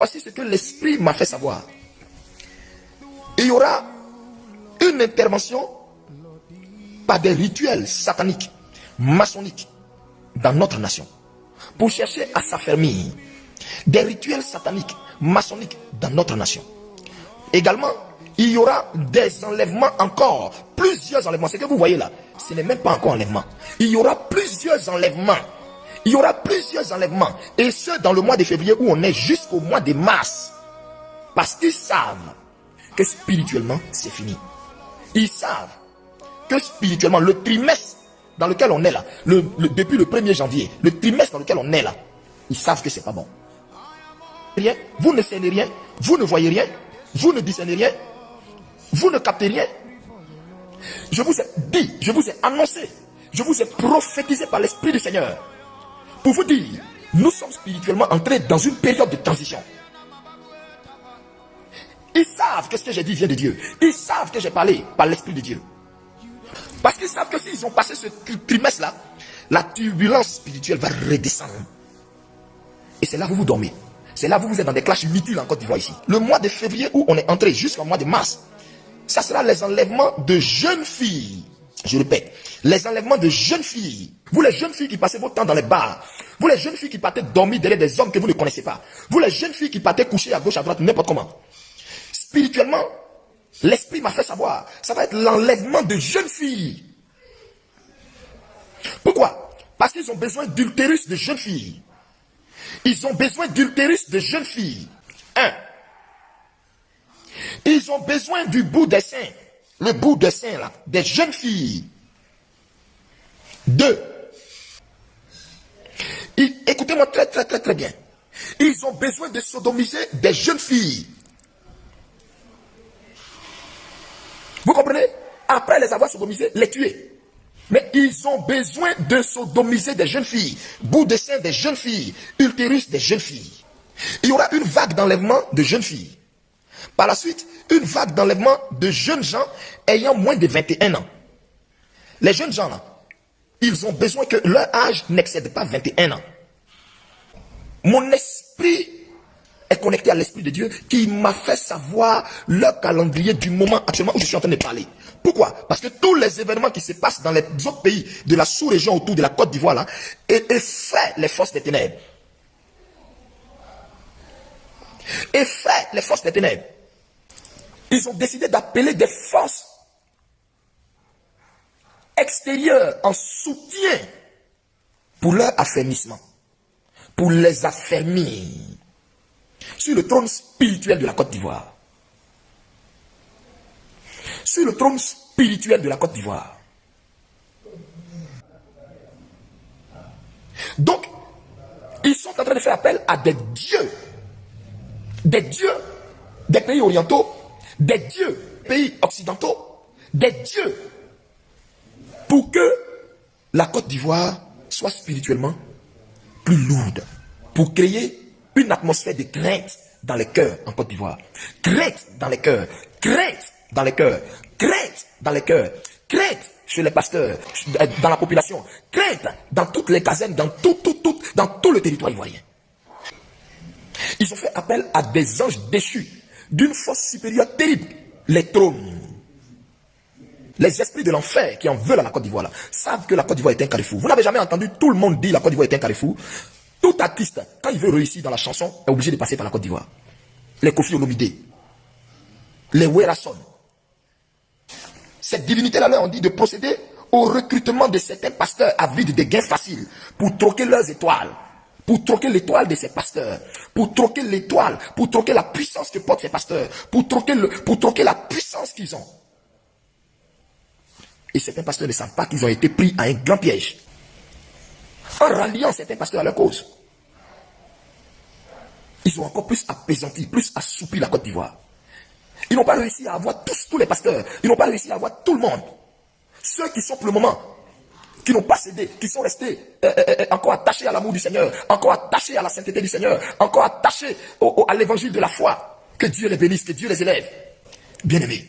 Voici ce que l'Esprit m'a fait savoir. Il y aura une intervention par des rituels sataniques, maçonniques, dans notre nation, pour chercher à s'affermir. Des rituels sataniques, maçonniques dans notre nation. Également, il y aura des enlèvements encore, plusieurs enlèvements. Ce que vous voyez là, ce n'est même pas encore enlèvement. Il y aura plusieurs enlèvements. Il y aura plusieurs enlèvements. Et ce, dans le mois de février où on est jusqu'au mois de mars. Parce qu'ils savent que spirituellement, c'est fini. Ils savent que spirituellement, le trimestre dans lequel on est là, depuis le 1er janvier, le trimestre dans lequel on est là, ils savent que c'est pas bon. Rien, vous ne savez rien, vous ne voyez rien, vous ne discernez rien, vous ne captez rien. Je vous ai dit, je vous ai annoncé, je vous ai prophétisé par l'Esprit du Seigneur pour vous dire, nous sommes spirituellement entrés dans une période de transition. Ils savent que ce que j'ai dit vient de Dieu. Ils savent que j'ai parlé par l'Esprit de Dieu. Parce qu'ils savent que s'ils ont passé ce trimestre-là, la turbulence spirituelle va redescendre. Et c'est là où vous dormez. C'est là où vous êtes dans des clashs inutiles en Côte d'Ivoire ici. Le mois de février où on est entré jusqu'au mois de mars, ça sera les enlèvements de jeunes filles. Je répète, les enlèvements de jeunes filles. Vous les jeunes filles qui passez votre temps dans les bars. Vous les jeunes filles qui partez dormir derrière des hommes que vous ne connaissez pas. Vous les jeunes filles qui partez coucher à gauche, à droite, n'importe comment. Spirituellement, l'Esprit m'a fait savoir, ça va être l'enlèvement de jeunes filles. Pourquoi? Parce qu'ils ont besoin d'ultérus de jeunes filles. Ils ont besoin d'ultérus de jeunes filles. 1. Ils ont besoin du bout des seins. Le bout des seins là, des jeunes filles. 2. Écoutez-moi très bien. Ils ont besoin de sodomiser des jeunes filles. Vous comprenez? Après les avoir sodomisées, les tuer. Mais ils ont besoin de sodomiser des jeunes filles, bout de sein des jeunes filles, utérus des jeunes filles. Il y aura une vague d'enlèvement de jeunes filles. Par la suite, une vague d'enlèvement de jeunes gens ayant moins de 21 ans. Les jeunes gens là, ils ont besoin que leur âge n'excède pas 21 ans. Mon esprit est connecté à l'Esprit de Dieu qui m'a fait savoir le calendrier du moment actuellement où je suis en train de parler. Pourquoi? Parce que tous les événements qui se passent dans les autres pays de la sous-région autour de la Côte d'Ivoire là, effraient les forces des ténèbres. Effraient les forces des ténèbres. Ils ont décidé d'appeler des forces extérieures en soutien pour leur affermissement, pour les affermir sur le trône spirituel de la Côte d'Ivoire. Sur le trône spirituel de la Côte d'Ivoire. Donc, ils sont en train de faire appel à des dieux des pays orientaux, des dieux pays occidentaux, des dieux, pour que la Côte d'Ivoire soit spirituellement plus lourde, pour créer une atmosphère de crainte dans les cœurs en Côte d'Ivoire. Crainte dans les cœurs, crainte dans les cœurs, crainte dans les cœurs, crainte chez les pasteurs, dans la population, crainte dans toutes les casernes, dans tout le territoire ivoirien. Ils ont fait appel à des anges déchus d'une force supérieure terrible, les trônes. Les esprits de l'enfer qui en veulent à la Côte d'Ivoire là, savent que la Côte d'Ivoire est un carrefour. Vous n'avez jamais entendu tout le monde dire la Côte d'Ivoire est un carrefour? Tout artiste, quand il veut réussir dans la chanson, est obligé de passer par la Côte d'Ivoire. Les Kofi Olomide, les Werason. Cette divinité-là leur ont dit de procéder au recrutement de certains pasteurs avides de gains faciles pour troquer leurs étoiles, pour troquer l'étoile de ces pasteurs, pour troquer l'étoile, pour troquer la puissance que portent ces pasteurs, pour troquer la puissance qu'ils ont. Et certains pasteurs ne savent pas qu'ils ont été pris à un grand piège. En ralliant certains pasteurs à leur cause, ils ont encore plus apaisanti, plus assoupli la Côte d'Ivoire. Ils n'ont pas réussi à avoir tous les pasteurs. Ils n'ont pas réussi à avoir tout le monde. Ceux qui sont pour le moment, qui n'ont pas cédé, qui sont restés encore attachés à l'amour du Seigneur, encore attachés à la sainteté du Seigneur, encore attachés à l'évangile de la foi. Que Dieu les bénisse, que Dieu les élève. Bien-aimés,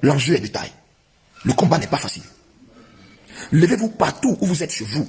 l'enjeu est de taille. Le combat n'est pas facile. Levez-vous partout où vous êtes chez vous.